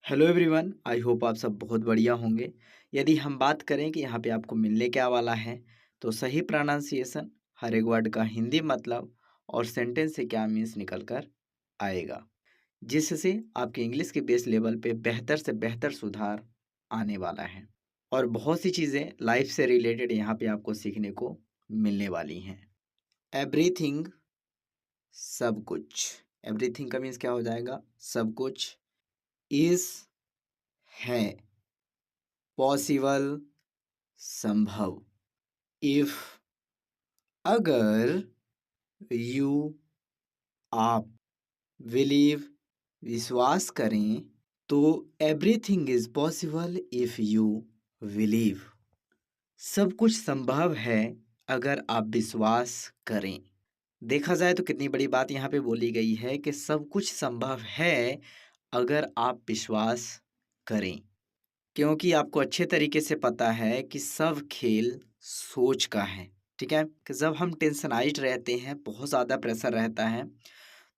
Hello everyone, I hope आप सब बहुत बढ़िया होंगे। यदि हम बात करें कि यहाँ पे आपको मिलने क्या वाला है, तो सही प्रोनाउंसिएशन, हर एक वर्ड का हिंदी मतलब और सेंटेंस से क्या मीन्स निकल कर आएगा, जिससे आपके इंग्लिश के बेस लेवल पे बेहतर से बेहतर सुधार आने वाला है। और बहुत सी चीज़ें लाइफ से रिलेटेड यहाँ पे आपको सीखने को मिलने वाली हैं। एवरीथिंग, सब कुछ। एवरीथिंग का मीन्स क्या हो जाएगा? सब कुछ। इज, है। पॉसिबल, संभव। इफ, अगर। यू, आप। बिलीव, विश्वास करें। तो everything is possible if you believe. सब कुछ संभव है अगर आप विश्वास करें। देखा जाए तो कितनी बड़ी बात यहाँ पे बोली गई है कि सब कुछ संभव है अगर आप विश्वास करें, क्योंकि आपको अच्छे तरीके से पता है कि सब खेल सोच का है। ठीक है, कि जब हम टेंशनाइज्ड रहते हैं, बहुत ज़्यादा प्रेशर रहता है,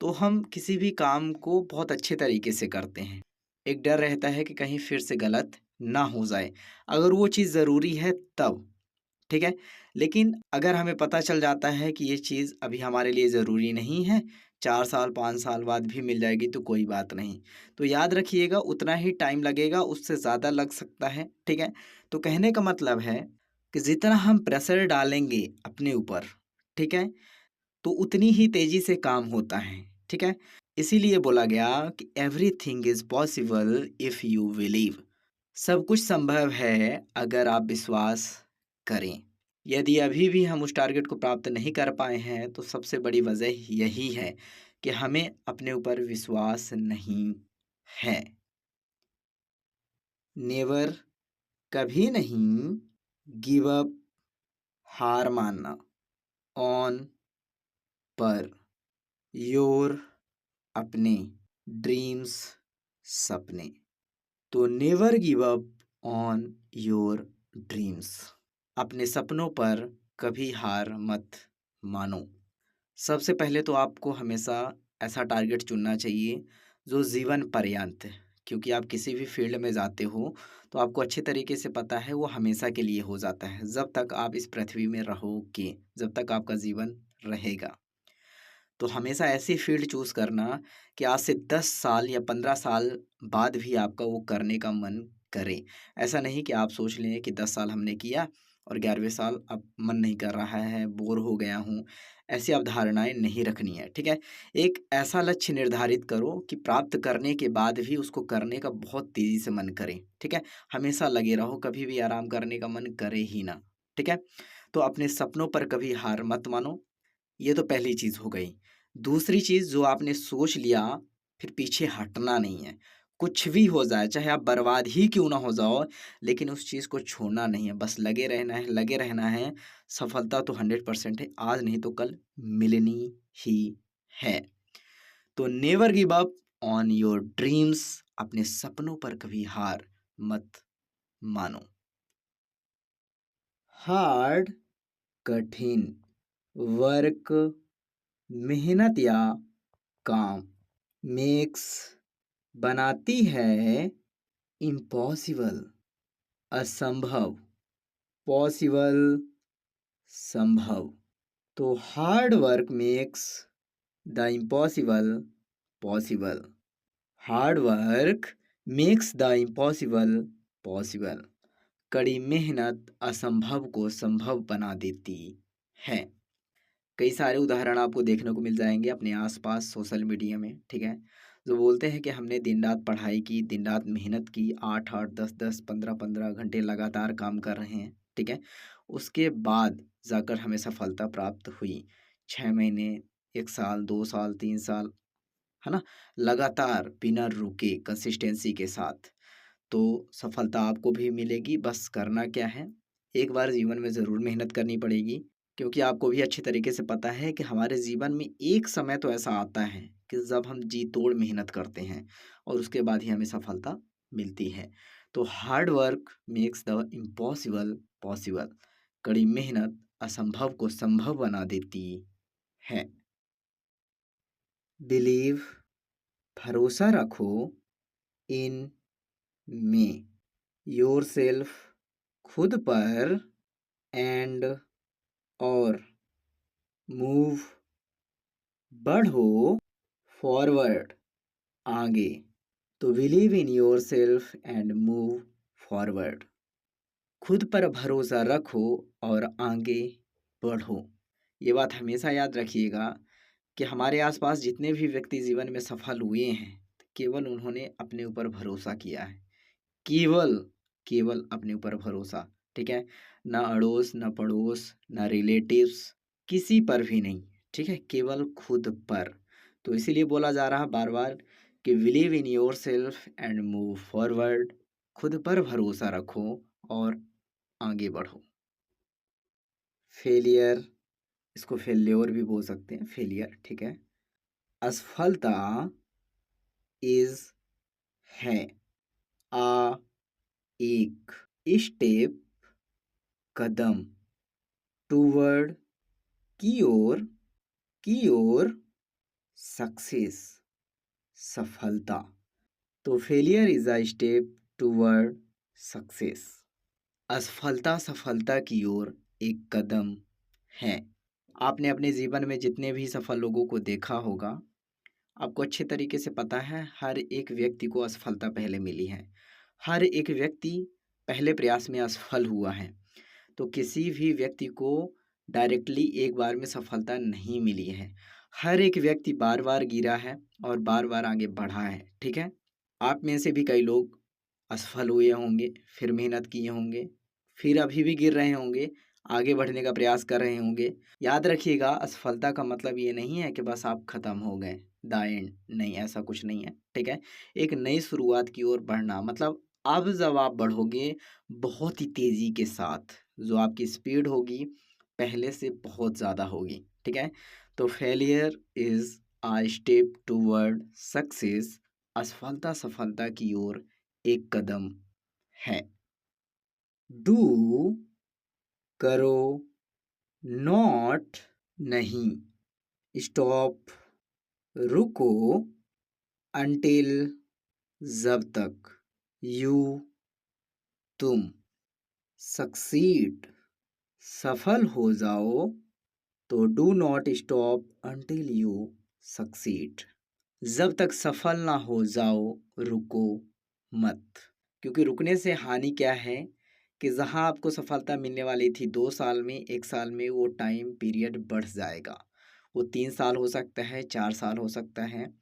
तो हम किसी भी काम को बहुत अच्छे तरीके से करते हैं। एक डर रहता है कि कहीं फिर से गलत ना हो जाए, अगर वो चीज़ ज़रूरी है तब। ठीक है, लेकिन अगर हमें पता चल जाता है कि ये चीज़ अभी हमारे लिए ज़रूरी नहीं है, 4 साल 5 साल बाद भी मिल जाएगी तो कोई बात नहीं। तो याद रखिएगा, उतना ही टाइम लगेगा, उससे ज़्यादा लग सकता है। ठीक है, तो कहने का मतलब है कि जितना हम प्रेशर डालेंगे अपने ऊपर, ठीक है, तो उतनी ही तेज़ी से काम होता है। ठीक है, इसीलिए बोला गया कि everything is possible if you believe. सब कुछ संभव है अगर आप विश्वास करें। यदि अभी भी हम उस टारगेट को प्राप्त नहीं कर पाए हैं, तो सबसे बड़ी वजह यही है कि हमें अपने ऊपर विश्वास नहीं है। नेवर, कभी नहीं। गिव अप, हार मानना। ऑन, पर। योर, अपने। ड्रीम्स, सपने। तो never give up on your dreams. अपने सपनों पर कभी हार मत मानो। सबसे पहले तो आपको हमेशा ऐसा टारगेट चुनना चाहिए जो जीवन पर्यंत, क्योंकि आप किसी भी फील्ड में जाते हो तो आपको अच्छे तरीके से पता है वो हमेशा के लिए हो जाता है। जब तक आप इस पृथ्वी में रहोगे, जब तक आपका जीवन रहेगा, तो हमेशा ऐसी फील्ड चूज़ करना कि आज से 10 साल या 15 साल बाद भी आपका वो करने का मन करे। ऐसा नहीं कि आप सोच लें कि 10 साल हमने किया और 11वें साल अब मन नहीं कर रहा है, बोर हो गया हूँ। ऐसी अवधारणाएँ नहीं रखनी है, ठीक है? एक ऐसा लक्ष्य निर्धारित करो कि प्राप्त करने के बाद भी उसको करने का बहुत तेज़ी से मन करे, ठीक है? हमेशा लगे रहो, कभी भी आराम करने का मन करे ही ना, ठीक है? तो अपने सपनों पर कभी हार मत मानो, ये तो पहली चीज़ हो गई। दूसरी चीज़, जो आपने सोच लिया, फिर पीछे हटना नहीं है। कुछ भी हो जाए, चाहे आप बर्बाद ही क्यों ना हो जाओ, लेकिन उस चीज़ को छोड़ना नहीं है, बस लगे रहना है, लगे रहना है। सफलता तो 100% है, आज नहीं तो कल मिलनी ही है। तो never give up on your dreams, अपने सपनों पर कभी हार मत मानो। हार्ड, कठिन। वर्क, मेहनत या काम। मेक्स, बनाती है। इम्पॉसिबल, असंभव। पॉसिबल, संभव। तो hard work makes the impossible possible. Hard work makes the impossible possible. कड़ी मेहनत असंभव को संभव बना देती है। कई सारे उदाहरण आपको देखने को मिल जाएंगे अपने आसपास सोशल मीडिया में, ठीक है, जो बोलते हैं कि हमने दिन रात पढ़ाई की, दिन रात मेहनत की, 8-8 10-10 15-15 घंटे लगातार काम कर रहे हैं, ठीक है, उसके बाद जाकर हमें सफलता प्राप्त हुई। 6 महीने, 1 साल, 2 साल, 3 साल, है ना, लगातार बिना रुके कंसिस्टेंसी के साथ, तो सफलता आपको भी मिलेगी। बस करना क्या है, एक बार जीवन में ज़रूर मेहनत करनी पड़ेगी, क्योंकि आपको भी अच्छे तरीके से पता है कि हमारे जीवन में एक समय तो ऐसा आता है कि जब हम जी तोड़ मेहनत करते हैं और उसके बाद ही हमें सफलता मिलती है। तो hard work makes the impossible possible. कड़ी मेहनत असंभव को संभव बना देती है। बिलीव, भरोसा रखो। इन, में, योर सेल्फ खुद पर, एंड और मूव बढ़ो, फॉरवर्ड आगे। तो believe in your self and move forward. खुद पर भरोसा रखो और आगे बढ़ो। ये बात हमेशा याद रखिएगा कि हमारे आसपास जितने भी व्यक्ति जीवन में सफल हुए हैं, केवल उन्होंने अपने ऊपर भरोसा किया है। केवल केवल अपने ऊपर भरोसा, ठीक है। ना अड़ोस, ना पड़ोस, ना रिलेटिव्स, किसी पर भी नहीं, ठीक है, केवल खुद पर। तो इसीलिए बोला जा रहा बार बार कि believe in your self and move forward. खुद पर भरोसा रखो और आगे बढ़ो। फेलियर, इसको फेल्योर भी बोल सकते हैं, फेलियर, ठीक है। असफलता इज है आ एक स्टेप, कदम, टूवर्ड की ओर सक्सेस, सफलता। तो failure is a step toward success. असफलता सफलता की ओर एक कदम है। आपने अपने जीवन में जितने भी सफल लोगों को देखा होगा, आपको अच्छे तरीके से पता है हर एक व्यक्ति को असफलता पहले मिली है। हर एक व्यक्ति पहले प्रयास में असफल हुआ है। तो किसी भी व्यक्ति को डायरेक्टली एक बार में सफलता नहीं मिली है। हर एक व्यक्ति बार बार गिरा है और बार बार आगे बढ़ा है, ठीक है। आप में से भी कई लोग असफल हुए होंगे, फिर मेहनत किए होंगे, फिर अभी भी गिर रहे होंगे, आगे बढ़ने का प्रयास कर रहे होंगे। याद रखिएगा, असफलता का मतलब ये नहीं है कि बस आप खत्म हो गए, द एंड, नहीं, ऐसा कुछ नहीं है, ठीक है। एक नई शुरुआत की ओर बढ़ना मतलब अब जब आप बढ़ोगे बहुत ही तेजी के साथ, जो आपकी स्पीड होगी पहले से बहुत ज़्यादा होगी, ठीक है। तो failure is a step toward success. असफलता सफलता की ओर एक कदम है। डू, करो, नॉट, नहीं, स्टॉप, रुको, अंटिल, जब तक, यू, तुम, सक्सीड, सफल हो जाओ। तो do not stop until you succeed. जब तक सफल ना हो जाओ रुको मत। क्योंकि रुकने से हानि क्या है कि जहां आपको सफलता मिलने वाली थी 2 साल में, 1 साल में, वो टाइम पीरियड बढ़ जाएगा। वो 3 साल हो सकता है, 4 साल हो सकता है।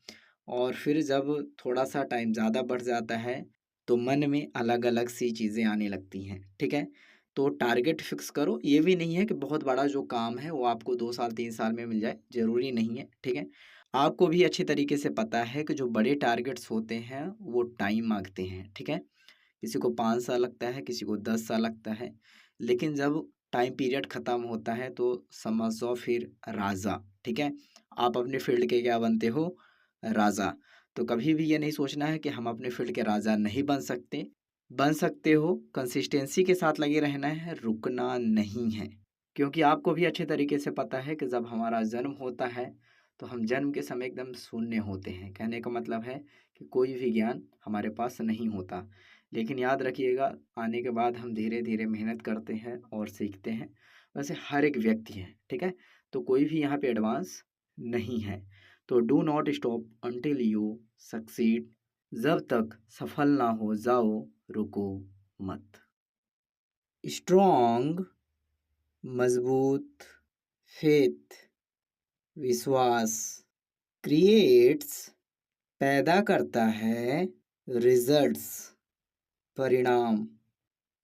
और फिर जब थोड़ा सा टाइम ज़्यादा बढ़ जाता है तो मन में अलग अलग सी चीज़ें आने लगती हैं, ठीक है। तो टारगेट फिक्स करो। ये भी नहीं है कि बहुत बड़ा जो काम है वो आपको 2 साल 3 साल में मिल जाए, ज़रूरी नहीं है, ठीक है। आपको भी अच्छे तरीके से पता है कि जो बड़े टारगेट्स होते हैं वो टाइम मांगते हैं, ठीक है। किसी को 5 साल लगता है, किसी को 10 साल लगता है, लेकिन जब टाइम पीरियड ख़त्म होता है तो समझ जाओ फिर राजा, ठीक है। आप अपने फील्ड के क्या बनते हो? राजा। तो कभी भी ये नहीं सोचना है कि हम अपने फील्ड के राजा नहीं बन सकते। बन सकते हो, कंसिस्टेंसी के साथ लगे रहना है, रुकना नहीं है। क्योंकि आपको भी अच्छे तरीके से पता है कि जब हमारा जन्म होता है तो हम जन्म के समय एकदम शून्य होते हैं। कहने का मतलब है कि कोई भी ज्ञान हमारे पास नहीं होता। लेकिन याद रखिएगा, आने के बाद हम धीरे धीरे मेहनत करते हैं और सीखते हैं। वैसे हर एक व्यक्ति है, ठीक है। तो कोई भी यहाँ पे एडवांस नहीं है। तो do not stop until you succeed. जब तक सफल ना हो जाओ रुको मत। स्ट्रॉन्ग, मजबूत, फेथ, विश्वास, क्रिएट्स, पैदा करता है, रिजल्ट्स, परिणाम।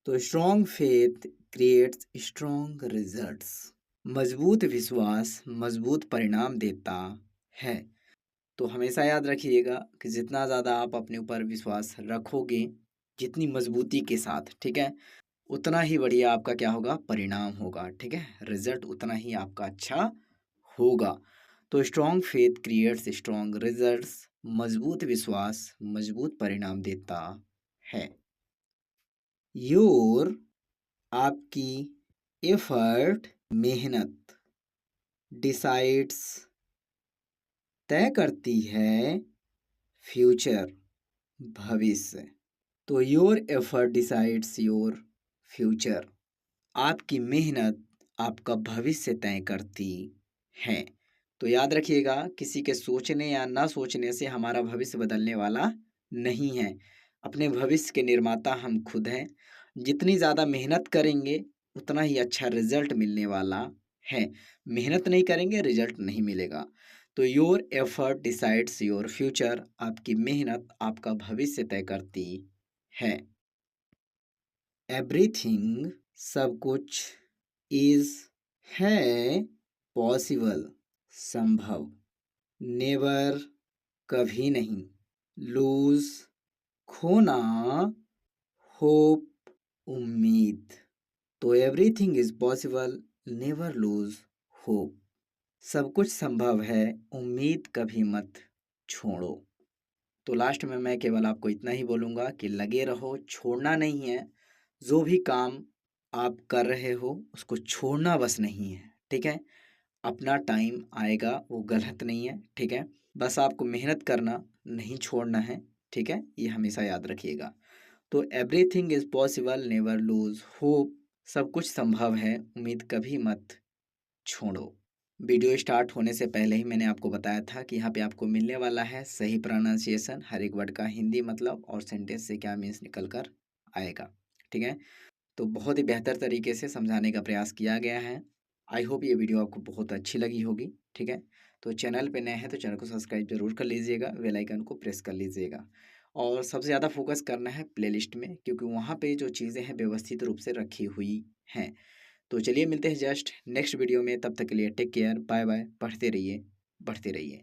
तो strong faith creates strong results. मजबूत विश्वास मजबूत परिणाम देता है। तो हमेशा याद रखिएगा कि जितना ज़्यादा आप अपने ऊपर विश्वास रखोगे, जितनी मजबूती के साथ, ठीक है, उतना ही बढ़िया आपका क्या होगा? परिणाम होगा, ठीक है। रिजल्ट उतना ही आपका अच्छा होगा। तो strong faith creates strong results. मजबूत विश्वास मजबूत परिणाम देता है। योर, आपकी, एफर्ट, मेहनत, डिसाइड्स, तय करती है, फ्यूचर, भविष्य। तो your effort decides your future. आपकी मेहनत आपका भविष्य तय करती है। तो याद रखिएगा, किसी के सोचने या ना सोचने से हमारा भविष्य बदलने वाला नहीं है। अपने भविष्य के निर्माता हम खुद हैं। जितनी ज़्यादा मेहनत करेंगे उतना ही अच्छा रिजल्ट मिलने वाला है। मेहनत नहीं करेंगे रिजल्ट नहीं मिलेगा। तो your effort decides your future. आपकी मेहनत आपका भविष्य तय करती है। एवरीथिंग सब कुछ इज है पॉसिबल संभव। नेवर कभी नहीं। लूज खोना। होप उम्मीद। तो everything is possible, never lose hope. सब कुछ संभव है, उम्मीद कभी मत छोड़ो। तो लास्ट में मैं केवल आपको इतना ही बोलूँगा कि लगे रहो, छोड़ना नहीं है। जो भी काम आप कर रहे हो उसको छोड़ना बस नहीं है, ठीक है। अपना टाइम आएगा, वो गलत नहीं है, ठीक है। बस आपको मेहनत करना, नहीं छोड़ना है, ठीक है। ये हमेशा याद रखिएगा। तो everything is possible, never lose hope. सब कुछ संभव है, उम्मीद कभी मत छोड़ो। वीडियो स्टार्ट होने से पहले ही मैंने आपको बताया था कि यहाँ पे आपको मिलने वाला है सही प्रोनाउंसिएशन, हर एक वर्ड का हिंदी मतलब और सेंटेंस से क्या मीन्स निकल कर आएगा, ठीक है। तो बहुत ही बेहतर तरीके से समझाने का प्रयास किया गया है। आई होप ये वीडियो आपको बहुत अच्छी लगी होगी, ठीक है। तो चैनल पे नए हैं तो चैनल को सब्सक्राइब जरूर कर लीजिएगा, बेल आइकन को प्रेस कर लीजिएगा। और सबसे ज़्यादा फोकस करना है प्लेलिस्ट में, क्योंकि वहाँ पे जो चीज़ें हैं व्यवस्थित रूप से रखी हुई हैं। तो चलिए मिलते हैं जस्ट नेक्स्ट वीडियो में, तब तक के लिए टेक केयर, बाय बाय। पढ़ते रहिए, बढ़ते रहिए।